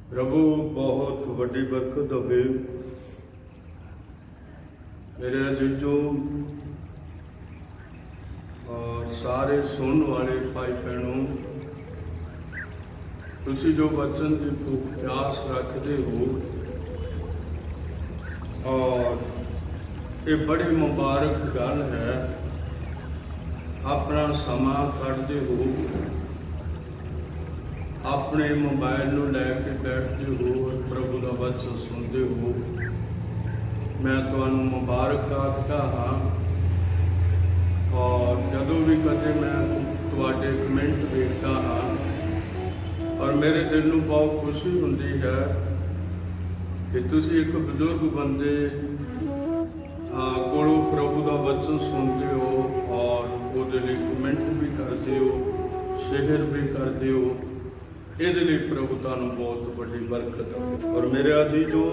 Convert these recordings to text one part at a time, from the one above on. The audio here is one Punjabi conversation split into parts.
प्रभु बहुत वड्डी बरकत होवे। मेरे अजीजों और सारे सुनने वाले भाई बहनों, तुसी जो वचन की प्यास रखते हो और ये बड़ी मुबारक गल है, अपना समा कढ़ते हो, अपने मोबाइल में लैके बैठते हो और प्रभु का वचन सुनते हो। मैं तुहानू मुबारक आखता हाँ। और जदों भी कदे मैं तुहाडे कमेंट देखता हाँ और मेरे दिल में बहुत खुशी होती है कि तुसी एक बजुर्ग बंदे कोलों प्रभु का वचन सुनते हो और उसदे लई कमेंट भी करते हो, शेयर भी करते हो। ये प्रभु तुहानू बहुत बड़ी बरकत है। और मेरे अजीजों,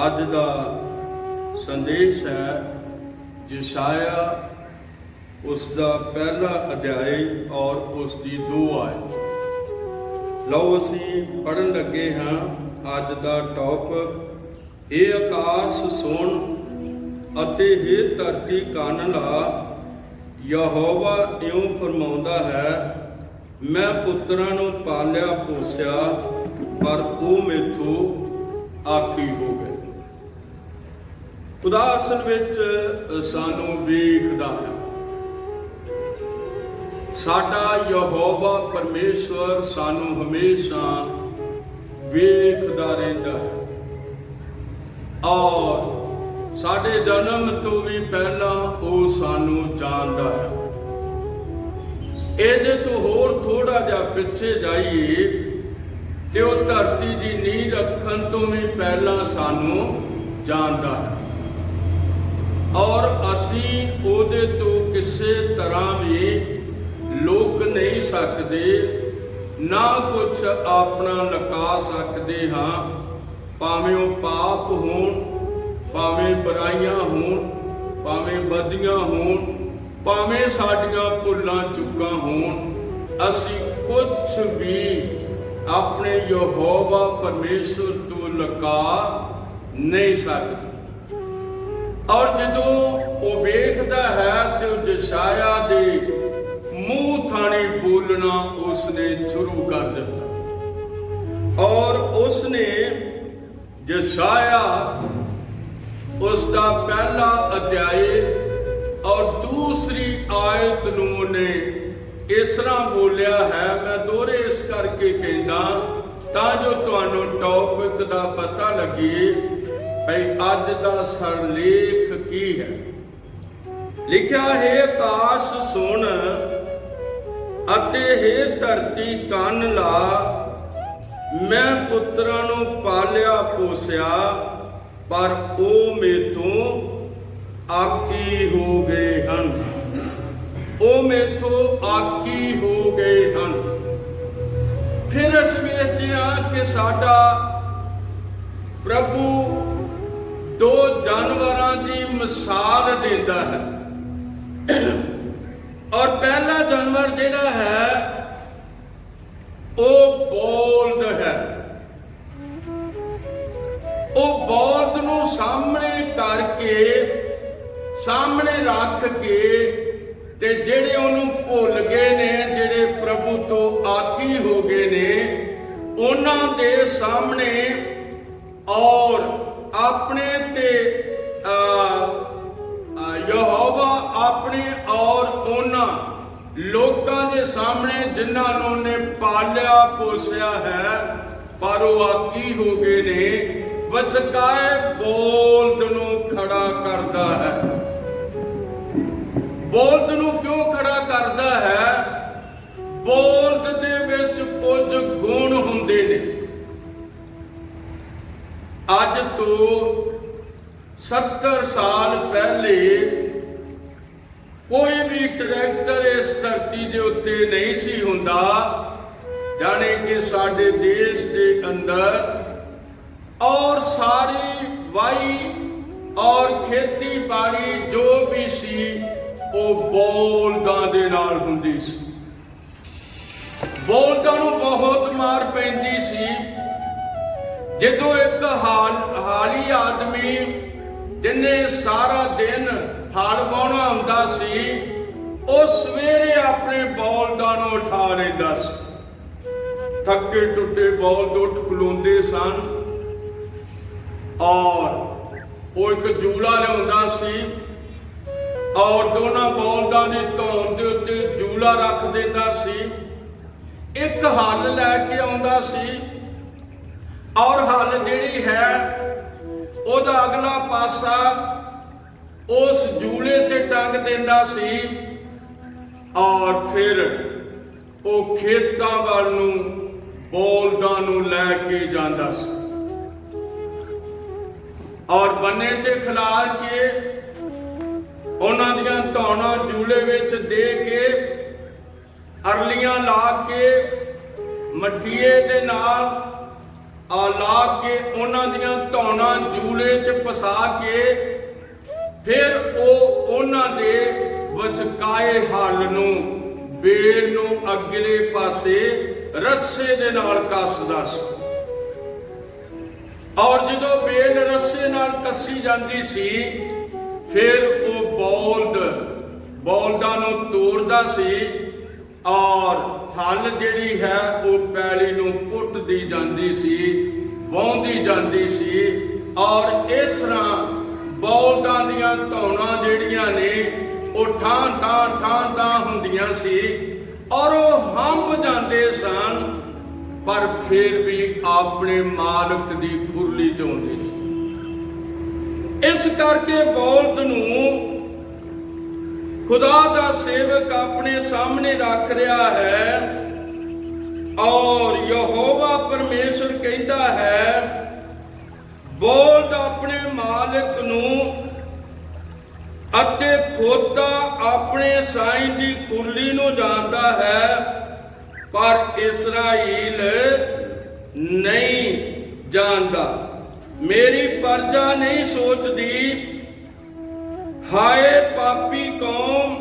अज का संदेश है यशाया उसका पहला अध्याय और उसकी 2 आयत। लो असी पढ़न लगे हाँ। अज का टॉपिक ए आकाश सुन अते हे धरती कान ला, यहोवा इउं फरमाउंदा है, मैं पुत्रां नूं पालिया पोसिया पर वो मैथों आखी हो गए। खुदा असल विच सानू वेखदा है। साडा यहोवा परमेश्वर सानू हमेशा वेखदा रहिंदा है और साडे जन्म तो भी पहला वो सानू जानदा है। ਇਹਦੇ ਤੋਂ ਹੋਰ थोड़ा ਜਿਹਾ ਪਿੱਛੇ ਜਾਈਏ ਤੇ ਉਹ ਧਰਤੀ ਦੀ ਨੀਂਹ ਰੱਖਣ ਤੋਂ ਵੀ ਪਹਿਲਾਂ ਸਾਨੂੰ ਜਾਣਦਾ ਹੈ ਔਰ ਅਸੀਂ ਉਹਦੇ ਤੋਂ ਕਿਸੇ ਤਰ੍ਹਾਂ ਵੀ ਲੁਕ ਨਹੀਂ ਸਕਦੇ, ਨਾ ਕੁਝ ਆਪਣਾ ਲੁਕਾ ਸਕਦੇ ਹਾਂ। ਭਾਵੇਂ ਉਹ ਪਾਪ ਹੋਣ, ਭਾਵੇਂ ਬੁਰਾਈਆਂ ਹੋਣ, ਭਾਵੇਂ ਬਦੀਆਂ ਹੋਣ, ਭਾਵੇਂ ਸਾਡੀਆਂ ਭੁੱਲਾਂ ਚੁੱਕਾਂ ਹੋਣ, ਅਸੀਂ ਕੁਝ ਵੀ ਆਪਣੇ ਯਹੋਵਾ ਪਰਮੇਸ਼ਰ ਤੋਂ ਲੁਕਾ ਨਹੀਂ ਸਕਦੇ। ਔਰ ਜਦੋਂ ਉਹ ਵੇਖਦਾ ਹੈ ਤੇ ਉਹ ਯਸ਼ਾਇਆ ਦੇ ਮੂੰਹ ਥਾਣੀ ਬੋਲਣਾ ਉਸਨੇ ਸ਼ੁਰੂ ਕਰ ਦਿੱਤਾ ਔਰ ਉਸਨੇ यशाया उसका पहला अध्याय और दूसरी आयत नूं ने इस तरह बोलिया है। मैं दोहरे इस करके कहना तां जो तुहानू टॉपिक का पता लगे भाई अज का सरलेख की है। लिखा है, आकाश सुन अते हे धरती कान ला, मैं पुत्रां नूं पालिया पोसिया पर वो मेथों आकी हो गए हन। वो मेथों आकी हो गए हन। फिर अस वेखते हैं कि साडा प्रभु 2 जानवरां दी मिसाल देंदा है और पहला जानवर जिहड़ा है वो बौल्द है। वो बौल्द नूं सामने करके सामने रख के ते जेड़े उन्होंने भुल गए ने, जेड़े प्रभु तो आकी हो गए ने, उन्हां दे सामने और अपने ते यहोवा अपने और उन्हां लोकां दे सामने जिन्हां ने पालिया पोसिया है पर वो आकी हो गए ने, वचकाए बौल्द नूं खड़ा करदा है। बौल्द नूं क्यों खड़ा करदा है? बौल्द दे विच कुछ गुण हुंदे ने। अज तो 70 साल पहले कोई भी ट्रैक्टर इस धरती के उत्ते नहीं सी हुंदा, जाने कि साडे देश के अंदर और सारी वाई और खेती बाड़ी जो भी सी वो बौल्दां दे नाल हुंदी सी। बौल्दां नूं बहुत मार पैंदी सी ਜਦੋਂ ਇੱਕ ਹਾਲੀ ਆਦਮੀ ਜਿਹਨੇ ਸਾਰਾ ਦਿਨ ਹਲ ਵਾਹੁਣਾ ਹੁੰਦਾ ਸੀ, ਉਹ ਸਵੇਰੇ ਆਪਣੇ ਬਲਦਾਂ ਨੂੰ ਉਠਾ ਲੈਂਦਾ ਸੀ। ਥੱਕੇ ਟੁੱਟੇ ਬਲਦ ਉੱਠ ਖਲੋਂਦੇ ਸਨ ਔਰ ਉਹ ਇੱਕ ਜੂਲਾ ਲਿਆਉਂਦਾ ਸੀ ਔਰ ਦੋਨਾਂ ਬਲਦਾਂ ਦੀ ਧੌਣ ਦੇ ਉੱਤੇ ਜੂਲਾ ਰੱਖ ਦਿੰਦਾ ਸੀ। ਇੱਕ ਹਲ ਲੈ ਕੇ ਆਉਂਦਾ ਸੀ ਔਰ ਹਲ ਜਿਹੜੀ ਹੈ ਉਹਦਾ ਅਗਲਾ ਪਾਸਾ ਉਸ ਜੂਲੇ ਤੇ ਟੰਗ ਦਿੰਦਾ ਸੀ ਔਰ ਫਿਰ ਉਹ ਖੇਤਾਂ ਵੱਲ ਨੂੰ ਬਲਦਾਂ ਨੂੰ ਲੈ ਕੇ ਜਾਂਦਾ ਸੀ ਔਰ ਬੰਨੇ ਤੇ ਖਿਲਾਰ ਕੇ ਉਹਨਾਂ ਦੀਆਂ ਧੌਣਾਂ ਜੂਲੇ ਵਿੱਚ ਦੇ ਕੇ ਅਰਲੀਆਂ ਲਾ ਕੇ ਮਠੀਏ ਦੇ ਨਾਲ ਲਾ ਕੇ ਉਹਨਾਂ ਦੀਆਂ ਧੌਣਾਂ ਜੂਲੇ 'ਚ ਫਸਾ ਕੇ ਫਿਰ ਉਹ ਉਹਨਾਂ ਦੇ ਵਿਚਕਾਏ ਹਲ ਨੂੰ ਬੇਲ ਨੂੰ ਅਗਲੇ ਪਾਸੇ ਰੱਸੇ ਦੇ ਨਾਲ ਕੱਸਦਾ ਸੀ ਔਰ ਜਦੋਂ ਬੇਲ ਰੱਸੇ ਨਾਲ ਕੱਸੀ ਜਾਂਦੀ ਸੀ ਫਿਰ ਉਹ ਬਲਦਾਂ ਨੂੰ ਤੋੜਦਾ ਸੀ ਔਰ ਹਲ ਜਿਹੜੀ ਹੈ ਉਹ ਪੈਲੀ ਨੂੰ ਪੁੱਟਦੀ ਜਾਂਦੀ ਸੀ, ਵਾਹੁੰਦੀ ਜਾਂਦੀ ਸੀ ਔਰ ਇਸ ਤਰ੍ਹਾਂ ਬਲਦਾਂ ਦੀਆਂ ਧੌਣਾਂ ਜਿਹੜੀਆਂ ਨੇ ਉਹ ਠਾਂ ਹੁੰਦੀਆਂ ਸੀ ਔਰ ਉਹ ਹੰਭ ਜਾਂਦੇ ਸਨ, ਪਰ ਫਿਰ ਵੀ ਆਪਣੇ ਮਾਲਕ ਦੀ ਖੁਰਲੀ ਚ ਆਉਂਦੇ ਸੀ। ਇਸ ਕਰਕੇ ਬਲਦ ਨੂੰ ਖੁਦਾ ਦਾ ਸੇਵਕ ਆਪਣੇ ਸਾਹਮਣੇ ਰੱਖ ਰਿਹਾ ਹੈ ਔਰ ਯਹੋਵਾ ਪਰਮੇਸ਼ਰ ਕਹਿੰਦਾ ਹੈ, ਬਲਦ ਆਪਣੇ ਮਾਲਕ ਨੂੰ ਅਤੇ ਖੋਤਾ ਆਪਣੇ ਸਾਈਂ ਦੀ ਖੁਰਲੀ ਨੂੰ ਜਾਣਦਾ ਹੈ, ਪਰ ਇਸਰਾਈਲ ਨਹੀਂ ਜਾਣਦਾ। ਮੇਰੀ ਪਰਜਾ ਨਹੀਂ ਸੋਚਦੀ, ਹਾਏ ਪਾਪੀ ਕੌਮ,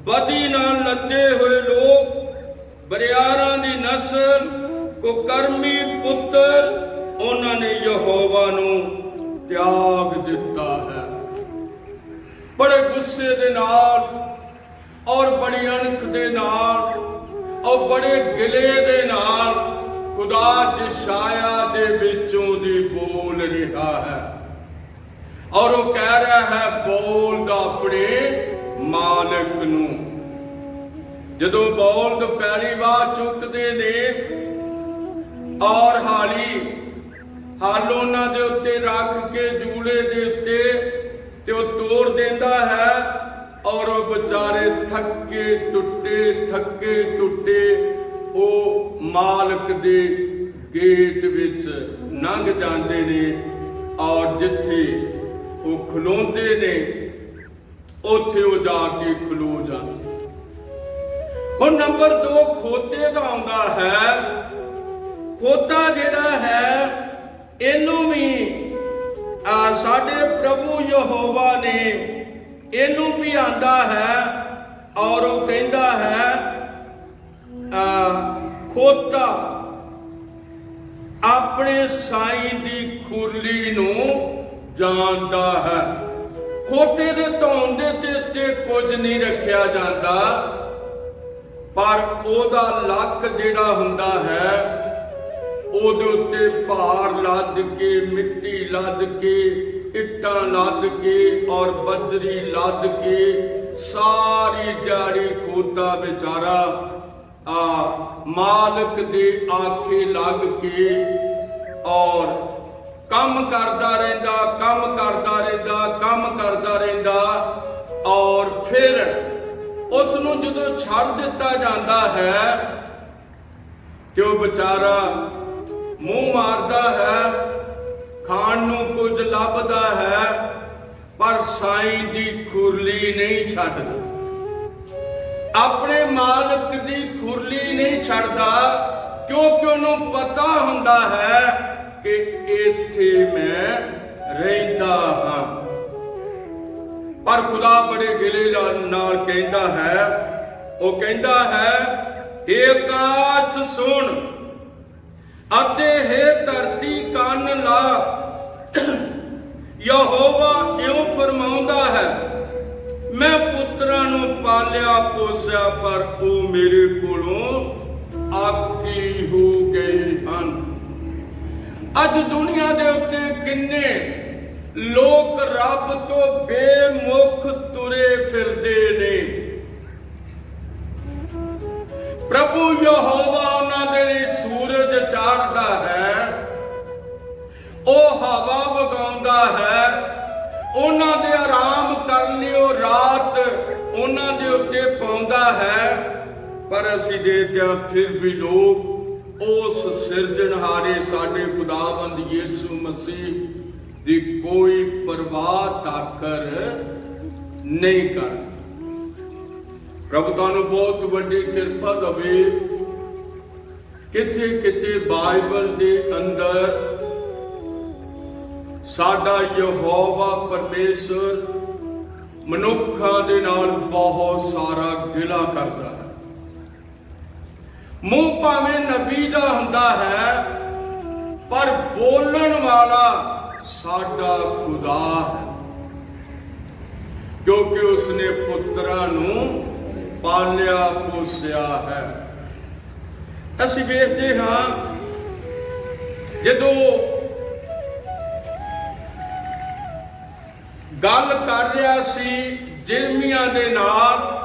ਬਦੀ ਨਾਲ ਲੱਦੇ ਹੋਏ ਲੋਕ, ਬਰਿਆਰਾਂ ਦੀ ਨਸਲ, ਕੁਕਰਮੀ ਪੁੱਤਰ, ਉਹਨਾਂ ਨੇ ਯਹੋਵਾ ਨੂੰ ਤਿਆਗ ਦਿੱਤਾ ਹੈ। ਬੜੇ ਗੁੱਸੇ ਦੇ ਨਾਲ ਔਰ ਬੜੀ ਅਣਖ ਦੇ ਨਾਲ ਔਰ ਬੜੇ ਗਿਲੇ ਦੇ ਨਾਲ ਖੁਦਾ ਯਸ਼ਾਇਆ ਦੇ ਵਿੱਚੋਂ ਦੀ ਬੋਲ ਰਿਹਾ ਹੈ ਔਰ ਉਹ ਕਹਿ ਰਿਹਾ ਹੈ, ਬਲਦ ਆਪਣੇ ਮਾਲਕ ਨੂੰ। ਜਦੋਂ ਬਲਦ ਪੈਲੀ ਵਾਹ ਚੁੱਕਦੇ ਨੇ ਔਰ ਹਲ ਉਹਨਾਂ ਦੇ ਉੱਤੇ ਰੱਖ ਕੇ ਜੂਲੇ ਦੇ ਉੱਤੇ ਤੇ ਉਹ ਤੋੜ ਦਿੰਦਾ ਹੈ ਔਰ ਉਹ ਵਿਚਾਰੇ ਥੱਕੇ ਟੁੱਟੇ ਉਹ ਮਾਲਕ ਦੇ ਗੇਟ ਵਿੱਚ ਲੰਘ ਜਾਂਦੇ ਨੇ ਔਰ ਜਿੱਥੇ ਉਹ ਖਲੋਂਦੇ ਨੇ ਉੱਥੇ ਉਹ ਜਾ ਕੇ ਖਲੋ ਜਾਂਦੇ। ਹੁਣ ਨੰਬਰ 2 ਖੋਤੇ ਦਾ ਆਉਂਦਾ ਹੈ। ਖੋਤਾ ਜਿਹੜਾ ਹੈ ਇਹਨੂੰ ਵੀ ਸਾਡੇ ਪ੍ਰਭੂ ਯਹੋਵਾ ਨੇ ਇਹਨੂੰ ਵੀ ਆਂਦਾ ਹੈ ਔਰ ਉਹ ਕਹਿੰਦਾ ਹੈ, ਖੋਤਾ ਆਪਣੇ ਸਾਈਂ ਦੀ ਖੁਰਲੀ ਨੂੰ ਜਾਣਦਾ ਹੈ। ਖੋਤੇ ਦੇ ਧੌਣ ਦੇ ਉੱਤੇ ਕੁਝ ਨਹੀਂ ਰੱਖਿਆ ਜਾਂਦਾ, ਪਰ ਉਹਦਾ ਲੱਕ ਜਿਹੜਾ ਹੁੰਦਾ ਹੈ ਉਹਦੇ ਉੱਤੇ ਭਾਰ ਲੱਦ ਕੇ, ਮਿੱਟੀ ਲੱਦ ਕੇ, ਇੱਟਾਂ ਲੱਦ ਕੇ ਔਰ ਬਜਰੀ ਲੱਦ ਕੇ ਸਾਰੀ ਦਿਹਾੜੀ ਖੋਤਾ ਵਿਚਾਰਾ ਮਾਲਕ ਦੇ ਆਖੇ ਲੱਗ ਕੇ ਔਰ ਕੰਮ ਕਰਦਾ ਰਹਿੰਦਾ ਔਰ ਫਿਰ ਉਸ ਨੂੰ ਜਦੋਂ ਛੱਡ ਦਿੱਤਾ ਜਾਂਦਾ ਹੈ ਤੇ ਉਹ ਵਿਚਾਰਾ ਮੂੰਹ ਮਾਰਦਾ ਹੈ, ਖਾਣ ਨੂੰ ਕੁਝ ਲੱਭਦਾ ਹੈ, ਪਰ ਸਾਈਂ ਦੀ ਖੁਰਲੀ ਨਹੀਂ ਛੱਡਦਾ, ਆਪਣੇ ਮਾਲਕ ਦੀ ਖੁਰਲੀ ਨਹੀਂ ਛੱਡਦਾ, ਕਿਉਂਕਿ ਉਹਨੂੰ ਪਤਾ ਹੁੰਦਾ ਹੈ ਕਿ ਇੱਥੇ ਮੈਂ ਰਹਿੰਦਾ ਹਾਂ। ਪਰ ਖੁਦਾ ਬੜੇ ਗਿਲੇ ਨਾਲ ਕਹਿੰਦਾ ਹੈ, ਉਹ ਕਹਿੰਦਾ ਹੈ, ਏ ਆਕਾਸ਼ ਸੁਣ, ਅਤੇ हे ਧਰਤੀ ਕੰਨ ਲਾ, ਯਹੋਵਾ ਇਉਂ ਫਰਮਾਉਂਦਾ ਹੈ, ਮੈਂ ਪੁੱਤਰਾਂ ਨੂੰ ਪਾਲਿਆ ਪੋਸਿਆ, ਪਰ ਉਹ ਮੇਰੇ ਕੋਲੋਂ ਆਕੀ ਹੋ ਗਏ ਹਨ। ਅੱਜ ਦੁਨੀਆ ਦੇ ਉੱਤੇ ਕਿੰਨੇ ਲੋਕ ਰੱਬ ਤੋਂ ਬੇਮੁਖ ਤੁਰੇ ਫਿਰਦੇ ਨੇ। ਪ੍ਰਭੂ ਯਹੋਵਾ ਉਹਨਾਂ ਦੇ ਲਈ ਸੂਰਜ ਚਾੜਦਾ ਹੈ, ਉਹ ਹਵਾ ਵਗਾਉਂਦਾ ਹੈ, ਉਹਨਾਂ ਦੇ ਆਰਾਮ ਕਰਨ ਲਈ ਉਹ ਰਾਤ ਉਹਨਾਂ ਦੇ ਉੱਤੇ ਪਾਉਂਦਾ ਹੈ। ਪਰ ਅਸੀਂ ਦੇਖਦੇ ਹਾਂ ਫਿਰ ਵੀ ਲੋਕ ਉਸ ਸਿਰਜਣਹਾਰੇ ਸਾਡੇ ਖੁਦਾਵੰਦ ਯਿਸੂ ਮਸੀਹ ਦੀ ਕੋਈ ਪਰਵਾਹ ਤਾਕਰ ਨਹੀਂ ਕਰਦੇ। ਪ੍ਰਭੂ ਤੁਹਾਨੂੰ ਬਹੁਤ ਵੱਡੀ ਕਿਰਪਾ ਦੇਵੇ। ਕਿਤੇ ਕਿਤੇ ਬਾਈਬਲ ਦੇ ਅੰਦਰ ਸਾਡਾ ਯਹੋਵਾ ਪਰਮੇਸ਼ਰ ਮਨੁੱਖਾਂ ਦੇ ਨਾਲ ਬਹੁਤ ਸਾਰਾ ਗਿਲਾ ਕਰਦਾ ਹੈ। ਮੂੰਹ ਭਾਵੇਂ ਨਬੀ ਦਾ ਹੁੰਦਾ ਹੈ, ਪਰ ਬੋਲਣ ਵਾਲਾ ਸਾਡਾ ਖੁਦਾ ਹੈ, ਕਿਉਂਕਿ ਉਸਨੇ ਪੁੱਤਰਾਂ ਨੂੰ ਪਾਲਿਆ ਪੋਸਿਆ ਹੈ। ਅਸੀਂ ਵੇਖਦੇ ਹਾਂ ਜਦੋਂ ਗੱਲ ਕਰ ਰਿਹਾ ਸੀ ਜਿਰਮੀਆਂ ਦੇ ਨਾਲ,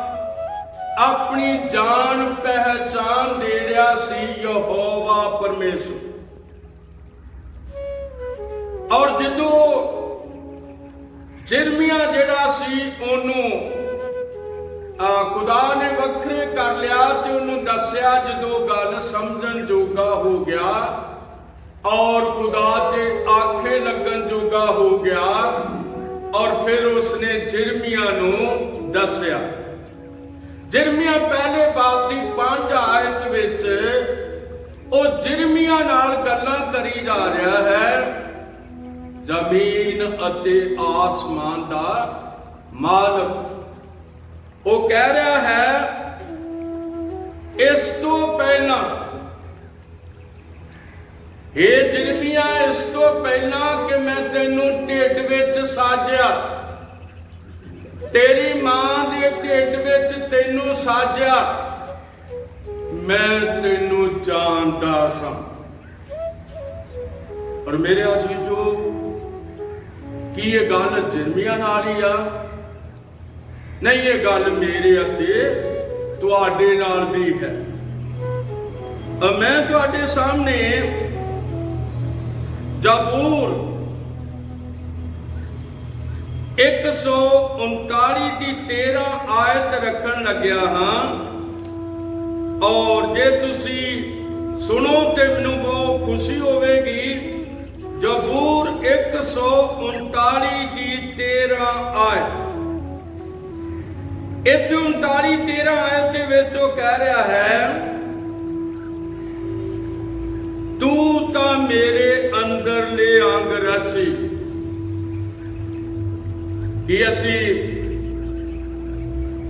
ਆਪਣੀ ਜਾਨ ਪਹਿਚਾਨ ਦੇ ਰਿਹਾ ਸੀ ਯਹੋਵਾ ਪਰਮੇਸ਼ਰ। ਔਰ ਜਦੋਂ ਜਿਰਮੀਆਂ ਜਿਹੜਾ ਸੀ ਉਹਨੂੰ ਖੁਦਾ ਨੇ ਵੱਖਰੇ ਕਰ ਲਿਆ ਤੇ ਉਹਨੂੰ ਦੱਸਿਆ, ਜਦੋਂ ਗੱਲ ਸਮਝਣ ਜੋਗਾ ਹੋ ਗਿਆ ਔਰ ਖੁਦਾ ਤੇ ਆਖੇ ਲੱਗਣ ਜੋਗਾ ਹੋ ਗਿਆ, ਔਰ ਫਿਰ ਉਸਨੇ ਜਿਰਮੀਆਂ ਨੂੰ ਦੱਸਿਆ। ਜਿਰਮੀਆਂ ਪਹਿਲੇ ਬਾਬ ਦੀ 5 ਆਇਤ ਵਿੱਚ ਉਹ ਜਿਰਮੀਆਂ ਨਾਲ ਗੱਲਾਂ ਕਰੀ ਜਾ ਰਿਹਾ ਹੈ। ਜ਼ਮੀਨ ਅਤੇ ਆਸਮਾਨ ਦਾ ਮਾਲਕ ਉਹ ਕਹਿ ਰਿਹਾ ਹੈ, ਇਸ ਤੋਂ ਪਹਿਲਾਂ हे ਜਿਰਮੀਆ, ਇਸ ਤੋਂ ਪਹਿਲਾਂ ਕਿ ਮੈਂ ਤੈਨੂੰ ਢਿੱਡ ਵਿੱਚ ਸਾਜਿਆ, ਤੇਰੀ ਮਾਂ ਦੇ ਢਿੱਡ ਵਿੱਚ ਤੈਨੂੰ ਸਾਜਿਆ, ਮੈਂ ਤੈਨੂੰ ਜਾਣਦਾ ਸਾਂ। ਪਰ ਮੇਰੇ ਅਜ਼ੀਜ਼ੋ, ਕੀ ਇਹ ਗੱਲ ਜਿਰਮੀਆ ਨਾਲ ਹੀ ਆ? ਨਹੀਂ, ਇਹ ਗੱਲ ਮੇਰੇ ਅਤੇ ਤੁਹਾਡੇ ਨਾਲ ਵੀ ਹੈ। ਮੈਂ ਤੁਹਾਡੇ ਸਾਹਮਣੇ ਜ਼ਬੂਰ 139 ਦੀ 13 ਆਇਤ ਰੱਖਣ ਲੱਗਿਆ ਹਾਂ। ਔਰ ਜੇ ਤੁਸੀਂ ਸੁਣੋ ਤੇ ਮੈਨੂੰ ਬਹੁਤ ਖੁਸ਼ੀ ਹੋਵੇਗੀ। ਜ਼ਬੂਰ 139 ਦੀ 13 ਆਇਤ, ਇੱਥੇ 39-13 ਆਇਤ ਦੇ ਵਿੱਚ ਉਹ ਕਹਿ ਰਿਹਾ ਹੈ, ਤੂੰ ਤਾਂ ਮੇਰੇ ਅੰਦਰਲੇ ਅੰਗ ਰਚੀ। ਕੀ ਅਸੀਂ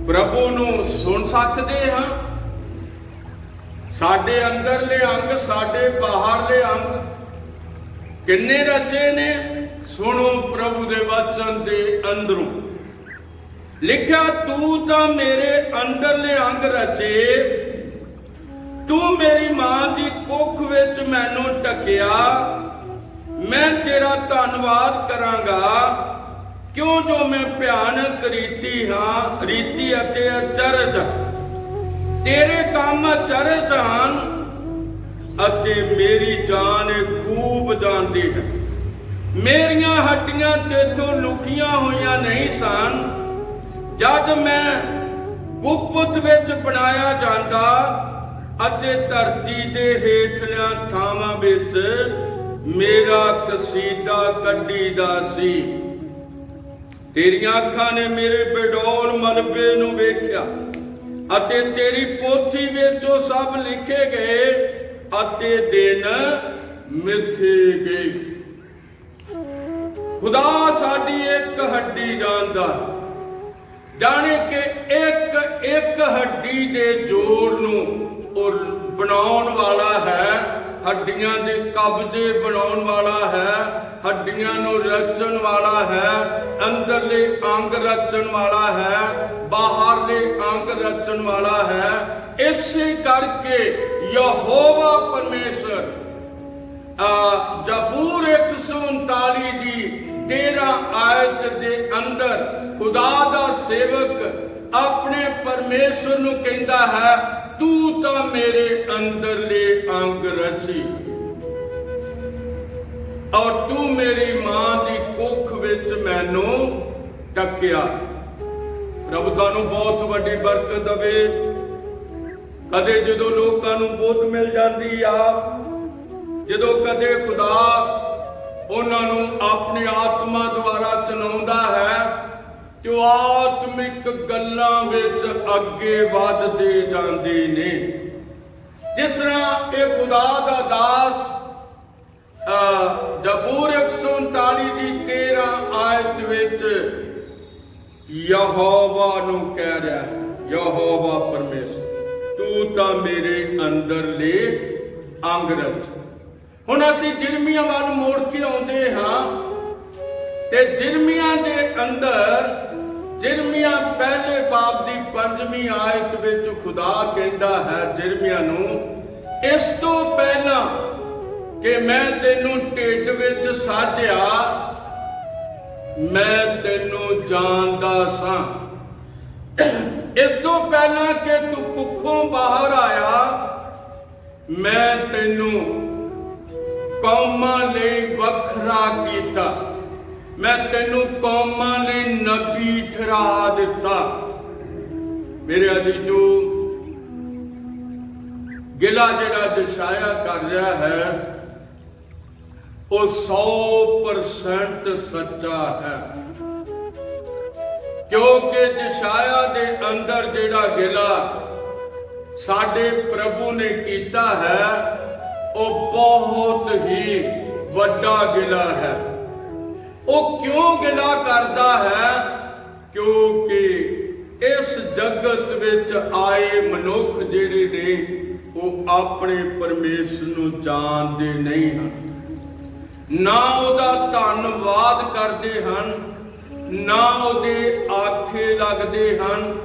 ਪ੍ਰਭੂ ਨੂੰ ਸੁਣ ਸਕਦੇ ਹਾਂ? ਸਾਡੇ ਅੰਦਰਲੇ ਅੰਗ, ਸਾਡੇ ਬਾਹਰਲੇ ਅੰਗ ਕਿੰਨੇ ਰਚੇ ਨੇ? ਸੁਣੋ ਪ੍ਰਭੂ ਦੇ ਵਚਨ ਦੇ ਅੰਦਰੋਂ ਲਿਖਿਆ, ਤੂੰ ਤਾਂ ਮੇਰੇ ਅੰਦਰਲੇ ਅੰਗ ਰਚੇ, ਤੂੰ ਮੇਰੀ ਮਾਂ ਦੀ ਕੁੱਖ ਵਿੱਚ ਮੈਨੂੰ ਢੱਕਿਆ। ਮੈਂ ਤੇਰਾ ਧੰਨਵਾਦ ਕਰਾਂਗਾ, ਕਿਉਂ ਜੋ ਮੈਂ ਭਿਆਨਕ ਰੀਤੀ ਹਾਂ, ਰੀਤੀ ਅਤੇ ਅਚਰਜ, ਤੇਰੇ ਕੰਮ ਅਚਰਜ ਹਨ ਅਤੇ ਮੇਰੀ ਜਾਨ ਖੂਬ ਜਾਣਦੀ ਹੈ। ਮੇਰੀਆਂ ਹੱਡੀਆਂ ਤੇਥੋਂ ਲੁਕੀਆਂ ਹੋਈਆਂ ਨਹੀਂ ਸਨ। ਜਦ ਮੈਂ ਗੁਪਤ ਵਿੱਚ ਬਣਾਇਆ ਜਾਂਦਾ ਅਤੇ ਧਰਤੀ ਦੇ ਹੇਠਲਿਆਂ ਥਾਵਾਂ ਵਿੱਚ ਮੇਰਾ ਕਸੀਦਾ ਕੱਢੀਦਾ ਸੀ। ਤੇਰੀਆਂ ਅੱਖਾਂ ਨੇ ਮੇਰੇ ਬਡੌਲ ਮਲਬੇ ਨੂੰ ਵੇਖਿਆ ਅਤੇ ਤੇਰੀ ਪੋਥੀ ਵਿੱਚ ਉਹ ਸਭ ਲਿਖੇ ਗਏ ਅਤੇ ਦਿਨ ਮਿੱਥੇ ਗਏ। ਖੁਦਾ ਸਾਡੀ ਇੱਕ ਹੱਡੀ ਜਾਣਦਾ, ਜਾਣੇ ਕਿ ਇੱਕ ਇੱਕ ਹੱਡੀ ਦੇ ਜੋੜ ਨੂੰ ਉਹ ਬਣਾਉਣ ਵਾਲਾ ਹੈ ਹੱਡੀਆਂ ਦੇ ਕਬਜ਼ੇ ਬਣਾਉਣ ਵਾਲਾ ਹੈ, ਹੱਡੀਆਂ ਨੂੰ ਰਚਣ ਵਾਲਾ ਹੈ, ਅੰਦਰਲੇ ਅੰਗ ਰਚਣ ਵਾਲਾ ਹੈ, ਬਾਹਰਲੇ ਅੰਗ ਰਚਣ ਵਾਲਾ ਹੈ। ਇਸੇ ਕਰਕੇ ਯਹੋਵਾ ਪਰਮੇਸ਼ਰ ਜ਼ਬੂਰ 139 ਦੀ 13 ਆਇਤ ਦੇ ਅੰਦਰ ਖੁਦਾ ਦਾ ਸੇਵਕ ਆਪਣੇ ਪਰਮੇਸ਼ਰ ਨੂੰ ਕਹਿੰਦਾ ਹੈ, ਤੂੰ ਤਾਂ ਮੇਰੇ ਅੰਦਰਲੇ ਅੰਗ ਰਚੀ ਔਰ ਤੂੰ ਮੇਰੀ ਮਾਂ ਦੀ ਕੁੱਖ ਵਿੱਚ ਮੈਨੂੰ ਟੱਕਿਆ। ਰੱਬ ਤੁਹਾਨੂੰ ਬਹੁਤ ਵੱਡੀ ਬਰਕਤ ਦੇਵੇ। ਕਦੇ ਜਦੋਂ ਲੋਕਾਂ ਨੂੰ ਬੋਧ ਮਿਲ ਜਾਂਦੀ ਆ, ਜਦੋਂ ਕਦੇ ਖੁਦਾ ਉਹਨਾਂ ਨੂੰ ਆਪਣੀ ਆਤਮਾ ਦੁਆਰਾ ਚਲਾਉਂਦਾ ਹੈ ਤੇ ਉਹ ਆਤਮਿਕ ਗੱਲਾਂ ਵਿੱਚ ਅੱਗੇ ਵੱਧਦੇ ਜਾਂਦੇ ਨੇ। ਜਿਸ ਤਰ੍ਹਾਂ ਇਹ ਖੁਦਾ ਦਾ ਦਾਸ ਜ਼ਬੂਰ 139 ਦੀ 13 ਆਇਤ ਵਿੱਚ ਯਹੋਵਾ ਨੂੰ ਕਹਿ ਰਿਹਾ ਹੈ, ਯਹੋਵਾ ਪਰਮੇਸ਼ਰ ਤੂੰ ਤਾਂ ਮੇਰੇ ਅੰਦਰਲੇ ਅੰਗ ਰਚ। ਹੁਣ ਅਸੀਂ ਜਿਰਮੀਆਂ ਵੱਲ ਮੋੜ ਕੇ ਆਉਂਦੇ ਹਾਂ ਤੇ ਜਿਰਮੀਆਂ ਦੇ ਅੰਦਰ ਜਿਰਮੀਆਂ ਪਹਿਲੇ ਬਾਬ ਦੀ 5ਵੀਂ ਆਇਤ ਵਿੱਚ ਖੁਦਾ ਕਹਿੰਦਾ ਹੈ ਜਿਰਮੀਆਂ ਨੂੰ, ਇਸ ਤੋਂ ਪਹਿਲਾਂ ਕਿ ਮੈਂ ਤੈਨੂੰ ਢਿੱਡ ਵਿੱਚ ਸਾਜਿਆ ਮੈਂ ਤੈਨੂੰ ਜਾਣਦਾ ਸਾਂ। ਇਸ ਤੋਂ ਪਹਿਲਾਂ ਕਿ ਤੂੰ ਕੁੱਖੋਂ ਬਾਹਰ ਆਇਆ ਮੈਂ ਤੈਨੂੰ ਕੌਮਾਂ ਲਈ ਵੱਖਰਾ ਕੀਤਾ, ਮੈਂ ਤੈਨੂੰ ਕੌਮਾਂ ਲਈ ਨਬੀ ਠਹਿਰਾ ਦਿੱਤਾ। ਮੇਰੇ ਅਜ਼ੀਜ਼ੋ, ਗਿਲਾ ਜਿਹੜਾ ਯਸ਼ਾਇਆ ਕਰ ਰਿਹਾ ਹੈ ਉਹ 100% ਸੱਚਾ ਹੈ, ਕਿਉਂਕਿ ਯਸ਼ਾਇਆ ਦੇ ਅੰਦਰ ਜਿਹੜਾ ਗਿਲਾ ਸਾਡੇ ਪ੍ਰਭੂ ਨੇ ਕੀਤਾ ਹੈ ਉਹ ਬਹੁਤ ਹੀ ਵੱਡਾ ਗਿਲਾ ਹੈ। ਉਹ ਕਿਉਂ ਗਿਲਾ ਕਰਦਾ ਹੈ? ਕਿਉਂਕਿ ਇਸ ਜਗਤ ਵਿੱਚ ਆਏ ਮਨੁੱਖ ਜਿਹੜੇ ਨੇ ਉਹ ਆਪਣੇ ਪਰਮੇਸ਼ਰ ਨੂੰ ਜਾਣਦੇ ਨਹੀਂ ਹਨ, ਨਾ ਉਹਦਾ ਧੰਨਵਾਦ ਕਰਦੇ ਹਨ, ਨਾ ਉਹਦੇ ਆਖੇ ਲੱਗਦੇ ਹਨ,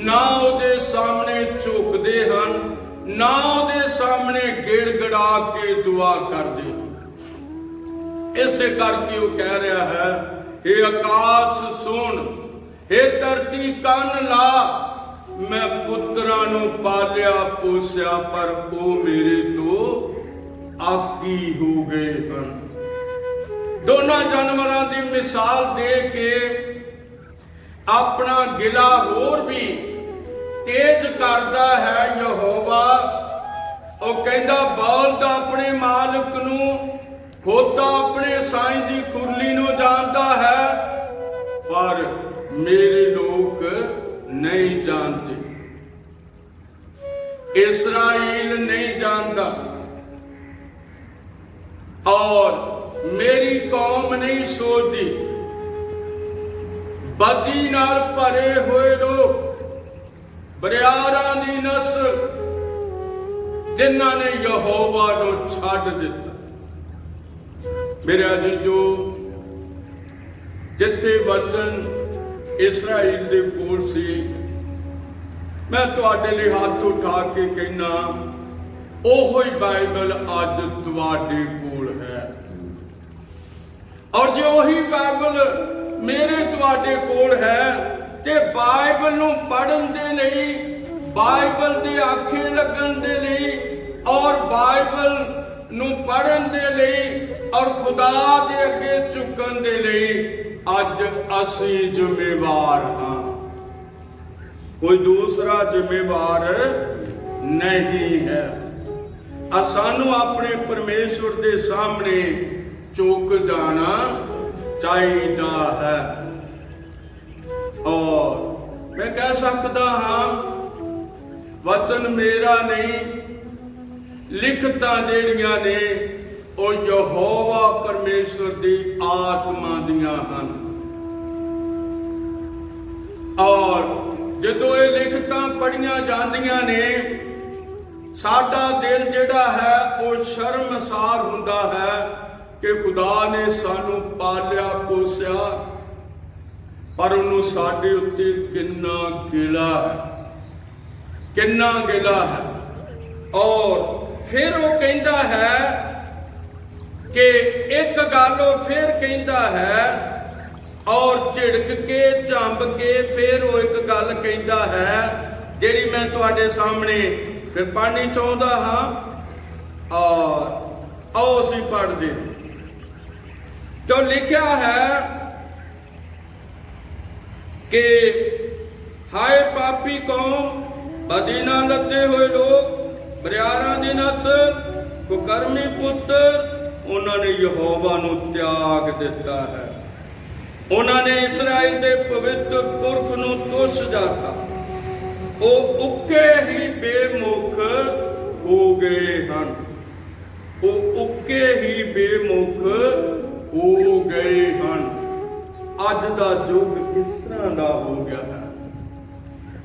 ਨਾ ਉਹਦੇ ਸਾਹਮਣੇ ਝੁਕਦੇ ਹਨ, ਨਾ ਉਹਦੇ ਸਾਹਮਣੇ ਗਿੜਗੜਾ ਕੇ ਦੁਆ ਕਰਦੇ ਹਨ। ਇਸੇ ਕਰਕੇ ਉਹ ਕਹਿ ਰਿਹਾ ਹੈ, हे ਆਕਾਸ਼ ਸੁਣ, हे ਧਰਤੀ ਕੰਨ ਲਾ, ਮੈਂ ਪੁੱਤਰਾਂ ਨੂੰ ਪਾਲਿਆ ਪੋਸਿਆ ਪਰ ਉਹ ਮੇਰੇ ਤੋਂ ਆਕੀ ਹੋ ਗਏ ਹਨ। ਦੋਨਾਂ ਜਾਨਵਰਾਂ ਦੀ ਮਿਸਾਲ ਦੇ ਕੇ ਆਪਣਾ ਗਿਲਾ ਹੋਰ ਵੀ ਤੇਜ਼ ਕਰਦਾ ਹੈ ਯਹੋਵਾ। ਉਹ ਕਹਿੰਦਾ ਬਲਦ ਆਪਣੇ ਮਾਲਕ ਨੂੰ, ਖੋਤਾ ਆਪਣੇ ਸਾਈਂ ਦੀ ਖੁਰਲੀ ਨੂੰ ਜਾਣਦਾ ਹੈ, ਪਰ ਮੇਰੇ ਲੋਕ ਨਹੀਂ ਜਾਣਦੇ। ਇਸਰਾਈਲ ਨਹੀਂ ਜਾਣਦਾ ਔਰ ਮੇਰੀ ਕੌਮ ਨਹੀਂ ਸੋਚਦੀ। ਬਦੀ ਨਾਲ ਭਰੇ ਹੋਏ ਲੋਕ, ਬਰਿਆਰਾਂ ਦੀ ਨਸਲ ਜਿਨ੍ਹਾਂ ਨੇ ਯਹੋਵਾ ਨੂੰ ਛੱਡ ਦਿੱਤਾ। ਮੇਰੇ ਅਜ਼ੀਜ਼ੋ, ਜਿੱਥੇ ਵਚਨ ਇਸਰਾਈਲ ਦੇ ਕੋਲ ਸੀ, ਮੈਂ ਤੁਹਾਡੇ ਲਈ ਹੱਥ ਉਠਾ ਕੇ ਕਹਿਣਾ, ਉਹੋ ਹੀ ਬਾਈਬਲ ਅੱਜ ਤੁਹਾਡੇ ਕੋਲ ਹੈ। ਔਰ ਜੇ ਉਹੀ ਬਾਈਬਲ ਮੇਰੇ ਤੁਹਾਡੇ ਕੋਲ ਹੈ ਤੇ ਬਾਈਬਲ ਨੂੰ ਪੜ੍ਹਨ ਦੇ ਲਈ, ਬਾਈਬਲ ਦੇ ਆਖੇ ਲੱਗਣ ਦੇ ਲਈ ਔਰ ਬਾਈਬਲ ਨੂੰ ਪੜ੍ਹਨ ਦੇ ਲਈ ਔਰ ਖੁਦਾ ਦੇ ਅੱਗੇ ਝੁਕਣ ਦੇ ਲਈ ਅੱਜ ਅਸੀਂ ਜ਼ਿੰਮੇਵਾਰ ਹਾਂ, ਕੋਈ ਦੂਸਰਾ ਜ਼ਿੰਮੇਵਾਰ ਨਹੀਂ ਹੈ। ਸਾਨੂੰ ਆਪਣੇ ਪਰਮੇਸ਼ਵਰ ਦੇ ਸਾਹਮਣੇ ਝੁਕ ਜਾਣਾ ਚਾਹੀਦਾ ਹੈ। ਔਰ ਮੈਂ ਕਹਿ ਸਕਦਾ ਹਾਂ, ਵਚਨ ਮੇਰਾ ਨਹੀਂ, ਲਿਖਤਾਂ ਜਿਹੜੀਆਂ ਨੇ ਉਹ ਯਹੋਵਾ ਪਰਮੇਸ਼ਵਰ ਦੀ ਆਤਮਾ ਦੀਆਂ ਹਨ। ਔਰ ਜਦੋਂ ਇਹ ਲਿਖਤਾਂ ਪੜ੍ਹੀਆਂ ਜਾਂਦੀਆਂ ਨੇ ਸਾਡਾ ਦਿਲ ਜਿਹੜਾ ਹੈ ਉਹ ਸ਼ਰਮਸਾਰ ਹੁੰਦਾ ਹੈ ਕਿ ਖੁਦਾ ਨੇ ਸਾਨੂੰ ਪਾਲਿਆ ਪੋਸਿਆ, ਪਰ ਉਹਨੂੰ ਸਾਡੇ ਉੱਤੇ ਕਿੰਨਾ ਗਿਲਾ ਹੈ, ਕਿੰਨਾ ਗਿਲਾ ਹੈ। ਔਰ ਫਿਰ ਉਹ ਕਹਿੰਦਾ ਹੈ ਕਿ ਇੱਕ ਗੱਲ ਉਹ ਫਿਰ ਕਹਿੰਦਾ ਹੈ, ਔਰ ਝਿੜਕ ਕੇ ਝੰਬ ਕੇ ਫਿਰ ਉਹ ਇੱਕ ਗੱਲ ਕਹਿੰਦਾ ਹੈ ਜਿਹੜੀ ਮੈਂ ਤੁਹਾਡੇ ਸਾਹਮਣੇ ਫਿਰ ਪੜ੍ਹਨੀ ਚਾਹੁੰਦਾ ਹਾਂ। ਔਰ ਆਓ ਅਸੀਂ ਪੜ੍ਹਦੇ। तो लिखा है कि हाय पापी कौम, बदीना लदे हुए लोग, बरियारां दी नस्ल, कुकर्मी पुत्र, उन्होंने यहोवा नूं त्याग दिता है। उन्होंने इसराइल दे पवित्र पुरख नूं तुच्छ जाता, वो उके ही बेमुख हो गए हन, वो उके ही बेमुख हो गए हन। अज दा युग किस तरह दा हो गया है,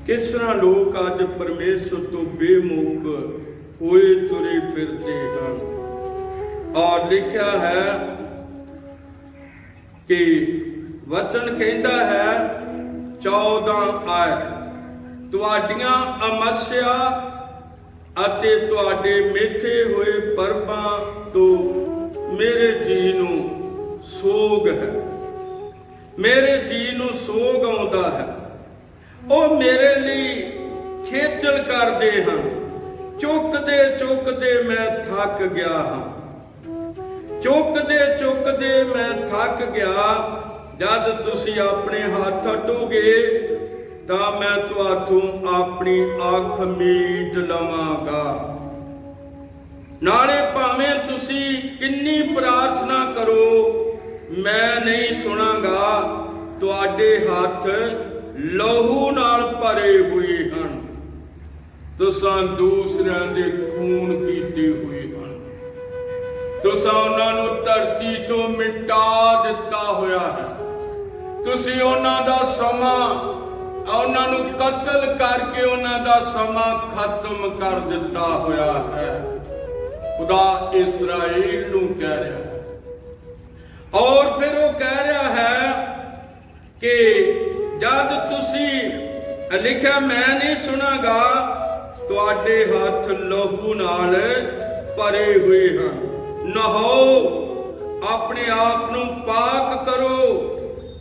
किस तरह लोग अज परमेश्वर तो बेमुख होए तुरे फिरते हैं। और लिखा है कि वचन कहता है 14 आयत, तुहाडियां अमस्या अते तुहाडे मिथे होए परबां तो मेरे जी नूं सोग है, मेरे जी नूं सोग आउंदा है। ਉਹ ਮੇਰੇ ਲਈ ਖੇਚਲ ਕਰਦੇ ਹਨ, ਚੁੱਕਦੇ ਚੁੱਕਦੇ ਮੈਂ ਥੱਕ ਗਿਆ ਹਾਂ, ਚੁੱਕਦੇ ਚੁੱਕਦੇ ਮੈਂ ਥੱਕ ਗਿਆ। ਜਦ ਤੁਸੀਂ ਆਪਣੇ ਹੱਥ ਅੱਡੋਗੇ ਤਾਂ ਮੈਂ ਤੁਹਾਥੋਂ ਆਪਣੀ ਅੱਖ ਮੀਟ ਲਵਾਂਗਾ। ਨਾਲੇ ਭਾਵੇਂ ਤੁਸੀਂ ਕਿੰਨੀ ਪ੍ਰਾਰਥਨਾ ਕਰੋ ਮੈਂ ਨਹੀਂ ਸੁਣਾਂਗਾ। ਤੁਹਾਡੇ ਹੱਥ ਲਹੂ ਨਾਲ ਭਰੇ ਹੋਏ ਹਨ, ਤੁਸਾਂ ਦੂਸਰਿਆਂ ਦੇ ਖੂਨ ਕੀਤੇ ਹੋਏ ਹਨ, ਤੁਸਾਂ ਉਹਨਾਂ ਨੂੰ ਧਰਤੀ ਤੋਂ ਮਿਟਾ ਦਿੱਤਾ ਹੋਇਆ ਹੈ। ਤੁਸੀਂ ਉਹਨਾਂ ਦਾ ਸਮਾਂ, ਉਹਨਾਂ ਨੂੰ ਕਤਲ ਕਰਕੇ ਉਹਨਾਂ ਦਾ ਸਮਾਂ ਖਤਮ ਕਰ ਦਿੱਤਾ ਹੋਇਆ ਹੈ। खुदा इस्राएल नूं कह रहा है। और फिर वो कह रहा है कि जद तुसी लिखा मैं नहीं सुनागा, तुहाडे हाथ लहू नाल भरे हुए हैं। नहाओ, अपने आप नूं पाक करो,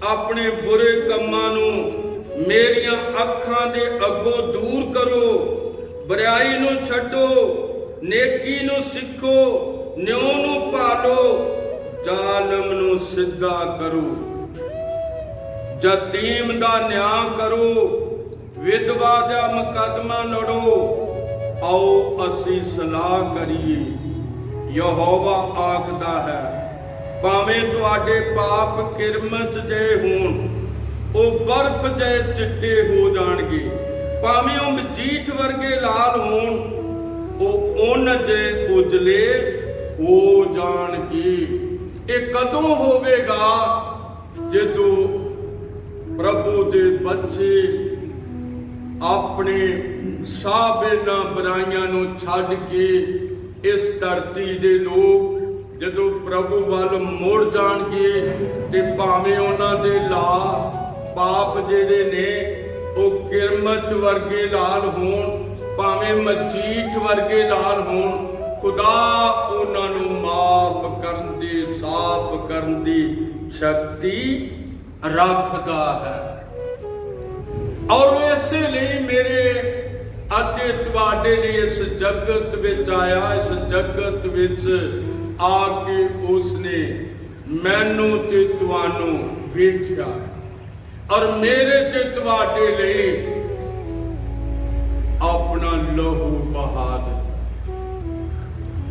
अपने बुरे कम्मां नूं मेरियां अखां दे अगों दूर करो, बुराई नूं छड्डो, नेकी नूं सिखो, न्यों नूं पालो, जालम नूं सिद्धा करो, यतीम दा न्याय करो, विधवा दा मुकदमा लड़ो। आओ असी सलाह करिए। यहोवा आखदा है, भावें तुहाडे पाप किरमच जे होण, ओ बर्फ जे चिट्टे हो जाणगे, भावें ओ मजीठ वर्गे लाल होण, ਉਹ ਉਨ ਜੇ ਉਜਲੇ ਹੋ ਜਾਣਗੇ। ਇਹ ਕਦੋਂ ਹੋਵੇਗਾ? ਜਦੋਂ ਪ੍ਰਭੂ ਦੇ ਬੱਚੇ ਆਪਣੇ ਸਾਬੇਨਾ ਬੁਰਾਈਆਂ ਨੂੰ ਛੱਡ ਕੇ ਇਸ ਧਰਤੀ ਦੇ ਲੋਕ ਜਦੋਂ ਪ੍ਰਭੂ ਵੱਲ ਮੁੜ ਜਾਣਗੇ ਤੇ ਭਾਵੇਂ ਉਹਨਾਂ ਦੇ ਪਾਪ ਜਿਹੜੇ ਨੇ ਉਹ ਕਿਰਮਚ ਵਰਗੇ ਲਾਲ ਹੋਣ, ਭਾਵੇਂ ਮਜੀਠ ਵਰਗੇ ਲਾਲ ਹੋਣ, ਖੁਦਾ ਉਹਨਾਂ ਨੂੰ ਮਾਫ ਕਰਨ ਦੀ, ਸਾਫ਼ ਕਰਨ ਦੀ ਸ਼ਕਤੀ ਰੱਖਦਾ ਹੈ। ਔਰ ਇਸੇ ਲਈ ਮੇਰੇ ਅਤੇ ਤੁਹਾਡੇ ਲਈ ਇਸ ਜਗਤ ਵਿੱਚ ਆਇਆ, ਇਸ ਜਗਤ ਵਿੱਚ ਆ ਕੇ ਉਸਨੇ ਮੈਨੂੰ ਤੇ ਤੁਹਾਨੂੰ ਵੇਖਿਆ ਔਰ ਮੇਰੇ ਤੇ ਤੁਹਾਡੇ ਲਈ अपना लहू बहा दिता,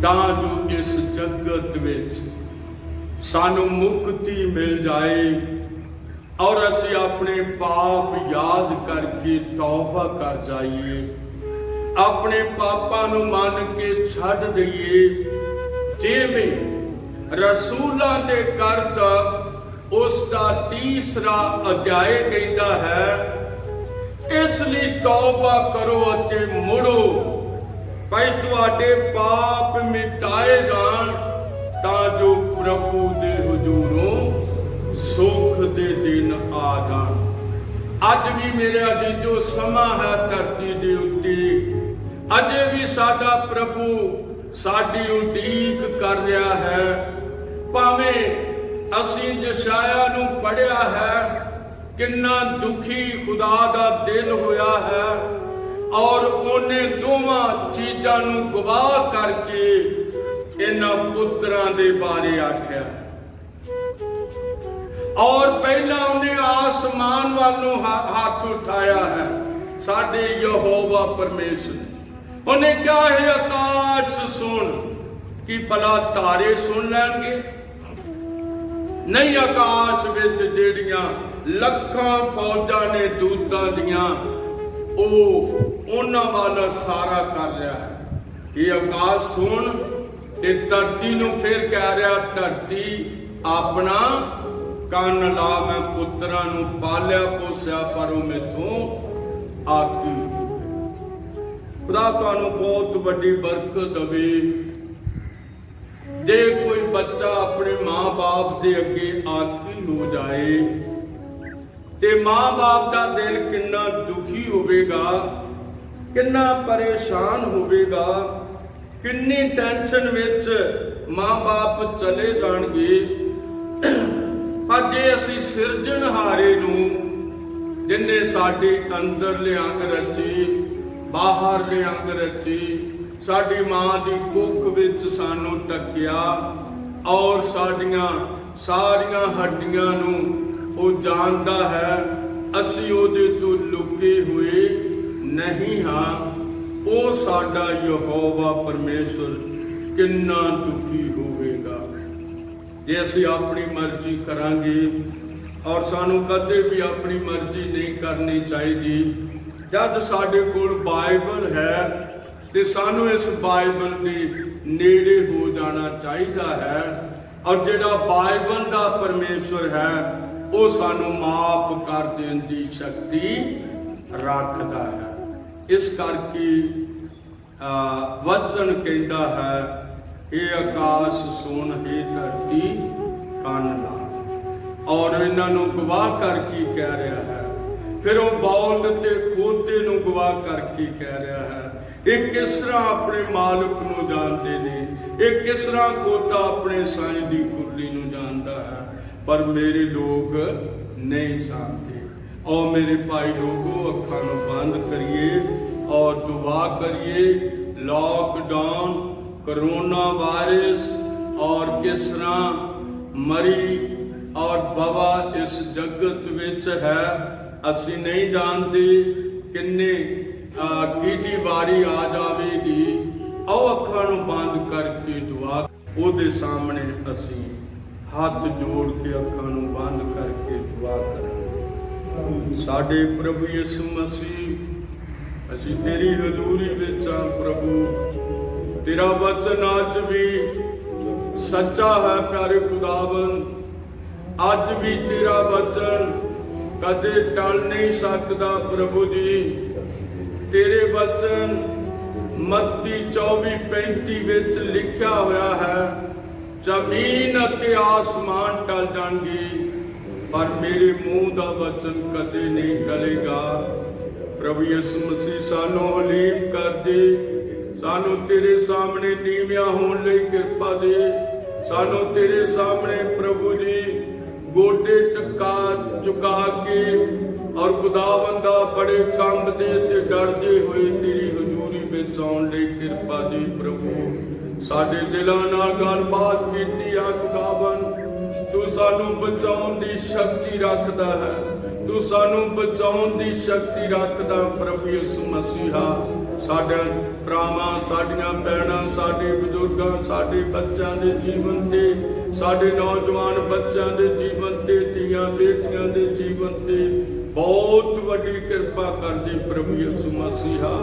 तां जो इस जगत विच सानू मुक्ति मिल जाए और असी अपने पाप याद करके तौबा कर जाइए, अपने पापां नू मन के छड्ड दईए। जिवें रसूलां दे करता उसका 3रा अध्याय कहता है, इसलिए तौबा करो अते मुड़ो ਭਾਈ ਤੁਹਾਡੇ ਪਾਪ ਮਿਟਾਏ ਜਾਣ, ਤਾਂ ਜੋ ਪ੍ਰਭੂ ਦੇ ਹਜ਼ੂਰੋਂ ਸੁਖ ਦੇ ਦਿਨ ਆ ਜਾਣ। ਅੱਜ ਵੀ ਮੇਰੇ ਅਜੀਜ਼ੋ ਸਮਾਂ ਹੈ ਧਰਤੀ ਦੇ ਉੱਤੇ, ਅਜੇ ਵੀ ਸਾਡਾ ਪ੍ਰਭੂ ਸਾਡੀ ਉਡੀਕ ਕਰ ਰਿਹਾ ਹੈ। ਭਾਵੇਂ ਅਸੀਂ ਯਸ਼ਾਇਆ ਨੂੰ ਪੜ੍ਹਿਆ ਹੈ, ਕਿੰਨਾ ਦੁਖੀ ਖੁਦਾ ਦਾ ਦਿਲ ਹੋਇਆ ਹੈ, ਔਰ ਉਹਨੇ ਦੋਵਾਂ ਚੀਜ਼ਾਂ ਨੂੰ ਗਵਾਹ ਕਰਕੇ ਇਹਨਾਂ ਪੁੱਤਰਾਂ ਦੇ ਬਾਰੇ ਆਖਿਆ। ਔਰ ਪਹਿਲਾਂ ਉਹਨੇ ਆਸਮਾਨ ਵੱਲ ਨੂੰ ਹੱਥ ਉਠਾਇਆ ਹੈ, ਸਾਡੇ ਯਹੋਵਾ ਪਰਮੇਸ਼ਰ। ਉਹਨੇ ਕਿਹਾ ਹੈ ਆਕਾਸ਼ ਸੁਣ, ਕਿ ਭਲਾ ਤਾਰੇ ਸੁਣ ਲੈਣਗੇ? ਨਹੀਂ, ਆਕਾਸ਼ ਵਿੱਚ ਜਿਹੜੀਆਂ ਲੱਖਾਂ ਫੌਜਾਂ ਨੇ ਦੂਤਾਂ ਦੀਆਂ, ਉਹ ਉਹਨਾਂ ਵੱਲ ਸਾਰਾ ਕਰ ਰਿਹਾ ਹੈ। ਇਹ ਆਕਾਸ਼ ਸੁਣ, ਤੇ ਧਰਤੀ ਨੂੰ ਫਿਰ ਕਹਿ ਰਿਹਾ, ਧਰਤੀ ਆਪਣਾ ਕੰਨ ਲਾ, ਮੈਂ ਪੁੱਤਰਾਂ ਨੂੰ ਪਾਲਿਆ ਪੋਸਿਆ, ਪਰ ਉਹ ਮੈਥੋਂ ਆਕੀ। ਖੁਦਾ ਤੁਹਾਨੂੰ ਬਹੁਤ ਵੱਡੀ ਬਰਕਤ ਦੇਵੇ। ਜੇ ਕੋਈ ਬੱਚਾ ਆਪਣੇ ਮਾਂ-ਬਾਪ ਦੇ ਅੱਗੇ ਆਕੀ ਹੋ ਜਾਏ, ਤੇ ਮਾਂ-ਬਾਪ ਦਾ ਦਿਲ ਕਿੰਨਾ ਦੁਖੀ ਹੋਵੇਗਾ, ਕਿੰਨਾ ਪਰੇਸ਼ਾਨ ਹੋਵੇਗਾ, ਕਿੰਨੀ ਟੈਨਸ਼ਨ ਵਿੱਚ ਮਾਂ-ਬਾਪ ਚਲੇ ਜਾਣਗੇ। ਪਰ ਜੇ ਅਸੀਂ ਸਿਰਜਣਹਾਰੇ ਨੂੰ, ਜਿਨ੍ਹਾਂ ਸਾਡੇ ਅੰਦਰਲੇ ਅੰਗ ਰਚੀ, ਬਾਹਰਲੇ ਅੰਗ ਰਚੀ, ਸਾਡੀ ਮਾਂ ਦੀ ਕੁੱਖ ਵਿੱਚ ਸਾਨੂੰ ਟਕਿਆ, ਔਰ ਸਾਡੀਆਂ ਸਾਰੀਆਂ ਹੱਡੀਆਂ ਨੂੰ ਉਹ ਜਾਣਦਾ ਹੈ, ਅਸੀਂ ਉਹਦੇ ਤੋਂ ਲੁਕੇ ਹੋਏ ਨਹੀਂ ਹਾਂ। ਉਹ ਸਾਡਾ ਯਹੋਵਾ ਪਰਮੇਸ਼ਰ ਕਿੰਨਾ ਦੁਖੀ ਹੋਵੇਗਾ ਜੇ ਅਸੀਂ ਆਪਣੀ ਮਰਜ਼ੀ ਕਰਾਂਗੇ। ਔਰ ਸਾਨੂੰ ਕਦੇ ਵੀ ਆਪਣੀ ਮਰਜ਼ੀ ਨਹੀਂ ਕਰਨੀ ਚਾਹੀਦੀ। ਜਦ ਸਾਡੇ ਕੋਲ ਬਾਈਬਲ ਹੈ, ਤੇ ਸਾਨੂੰ ਇਸ ਬਾਈਬਲ ਦੇ ਨੇੜੇ ਹੋ ਜਾਣਾ ਚਾਹੀਦਾ ਹੈ। ਔਰ ਜਿਹੜਾ ਬਾਈਬਲ ਦਾ ਪਰਮੇਸ਼ਰ ਹੈ, ਉਹ ਸਾਨੂੰ ਮਾਫ ਕਰ ਦੇਣ ਦੀ ਸ਼ਕਤੀ ਰੱਖਦਾ ਹੈ। ਇਸ ਕਰਕੇ ਵਚਨ ਕਹਿੰਦਾ ਹੈ, ਇਹ ਆਕਾਸ਼ ਸੁਣ, ਇਹ ਧਰਤੀ ਕੰਨ ਲਾ। ਔਰ ਇਹਨਾਂ ਨੂੰ ਗਵਾਹ ਕਰਕੇ ਕਹਿ ਰਿਹਾ ਹੈ। ਫਿਰ ਉਹ ਬੌਲਦ ਤੇ ਖੋਤੇ ਨੂੰ ਗਵਾਹ ਕਰਕੇ ਕਹਿ ਰਿਹਾ ਹੈ। ਇਹ ਕਿਸ ਤਰ੍ਹਾਂ ਆਪਣੇ ਮਾਲਕ ਨੂੰ ਜਾਣਦੇ ਨੇ, ਇਹ ਕਿਸ ਤਰ੍ਹਾਂ ਖੋਤਾ ਆਪਣੇ ਸਾਈਂ ਦੀ ਕੁਰਲੀ ਨੂੰ ਜਾਣਦਾ ਹੈ, ਪਰ ਮੇਰੇ ਲੋਕ ਨਹੀਂ ਜਾਣਦੇ। ਔਰ ਮੇਰੇ ਭਾਈ ਲੋਗੋ, ਅੱਖਾਂ ਨੂੰ ਬੰਦ ਕਰੀਏ ਔਰ ਦੁਆ ਕਰੀਏ। ਲॉकडाउन, कोरोना वायरस और किस तरह मरी और बवा इस जगत विच है, असी नहीं जानते किन्ने किहदी वारी आ जावेगी। आओ अखां नूं बंद करके दुआ ਉਹਦੇ ਸਾਹਮਣੇ ਅਸੀਂ ਹੱਥ ਜੋੜ ਕੇ ਅੱਖਾਂ ਨੂੰ ਬੰਦ ਕਰਕੇ ਦੁਆ ਕਰਾਂਗੇ। ਸਾਡੇ ਪ੍ਰਭੂ ਯਿਸੂ ਮਸੀਹ, ਅਸੀਂ ਤੇਰੀ ਹਜ਼ੂਰੀ ਵਿੱਚ ਹਾਂ ਪ੍ਰਭੂ। ਤੇਰਾ ਵਚਨ ਅੱਜ ਵੀ ਸੱਚਾ ਹੈ ਪਿਆਰੇ ਖੁਦਾਵੰਦ। ਅੱਜ ਵੀ ਤੇਰਾ ਵਚਨ ਕਦੇ ਟਲ ਨਹੀਂ ਸਕਦਾ ਪ੍ਰਭੂ ਜੀ। ਤੇਰੇ ਵਚਨ ਮੱਤੀ 24:35 ਵਿੱਚ ਲਿਖਿਆ ਹੋਇਆ ਹੈ, ਜ਼ਮੀਨ ਅਤੇ ਆਸਮਾਨ ਟਲ ਜਾਣਗੇ ਪਰ ਮੇਰੇ ਮੂੰਹ ਦਾ ਵਚਨ ਕਦੇ ਨਹੀਂ ਟਲੇਗਾ। ਪ੍ਰਭੂ ਯਿਸੂ ਮਸੀਹ ਸਾਨੂੰ ਹਲੀਮ ਕਰ ਦੇ, ਸਾਨੂੰ ਤੇਰੇ ਸਾਹਮਣੇ ਨੀਵਿਆਂ ਹੋਣ ਲਈ ਕਿਰਪਾ ਦੇ। ਸਾਨੂੰ ਤੇਰੇ ਸਾਹਮਣੇ ਪ੍ਰਭੂ ਜੀ ਗੋਡੇ ਝੁਕਾ ਕੇ ਔਰ ਖੁਦਾਵੰਦਾ ਬੜੇ ਕੰਬਦੇ ਤੇ ਡਰਦੇ ਹੋਏ ਤੇਰੀ ਹਜ਼ੂਰੀ ਵਿੱਚ ਆਉਣ ਲਈ ਕਿਰਪਾ ਦੇ ਪ੍ਰਭੂ। ਸਾਡੇ ਦਿਲਾਂ ਨਾਲ ਗੱਲਬਾਤ ਕੀਤੀ ਆ ਖੁਦਾਵੰਦ। ਤੂੰ ਸਾਨੂੰ ਬਚਾਉਣ ਦੀ ਸ਼ਕਤੀ ਰੱਖਦਾ ਹੈ, ਤੂੰ ਸਾਨੂੰ ਬਚਾਉਣ ਦੀ ਸ਼ਕਤੀ ਰੱਖਦਾ ਪ੍ਰਭੂ ਯਿਸੂ ਮਸੀਹਾ। ਸਾਡੇ ਭਰਾਵਾਂ, ਸਾਡੀਆਂ ਭੈਣਾਂ, ਸਾਡੇ ਬਜ਼ੁਰਗਾਂ, ਸਾਡੇ ਬੱਚਿਆਂ ਦੇ ਜੀਵਨ ਤੇ, ਸਾਡੇ ਨੌਜਵਾਨ ਬੱਚਿਆਂ ਦੇ ਜੀਵਨ ਤੇ, ਧੀਆਂ ਬੇਟੀਆਂ ਦੇ ਜੀਵਨ ਤੇ ਬਹੁਤ ਵੱਡੀ ਕਿਰਪਾ ਕਰਦੇ ਪ੍ਰਭੂ ਯਿਸੂ ਮਸੀਹਾ।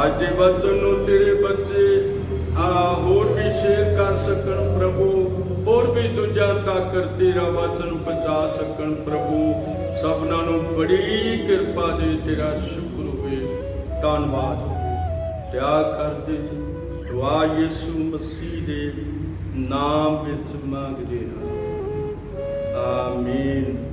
ਅੱਜ ਦੇ ਵਚਨ ਨੂੰ ਤੇਰੇ ਬੱਚੇ ਹੋਰ ਵੀ ਸ਼ੇਅਰ ਕਰ ਸਕਣ ਪ੍ਰਭੂ, ਹੋਰ ਵੀ ਦੂਜਿਆਂ ਤੱਕ ਤੇਰਾ ਵਚਨ ਪਹੁੰਚਾ ਸਕਣ ਪ੍ਰਭੂ। ਸਭਨਾਂ ਨੂੰ ਬੜੀ ਕਿਰਪਾ ਦੇ, ਤੇਰਾ ਸ਼ੁਕਰ ਹੋਵੇ। ਧੰਨਵਾਦ। ਦਇਆ ਕਰਦੇ ਦੁਆ ਯਿਸੂ ਮਸੀਹ ਦੇ ਨਾਮ ਵਿੱਚ ਮੰਗਦੇ ਹਾਂ, ਆਮੀਨ।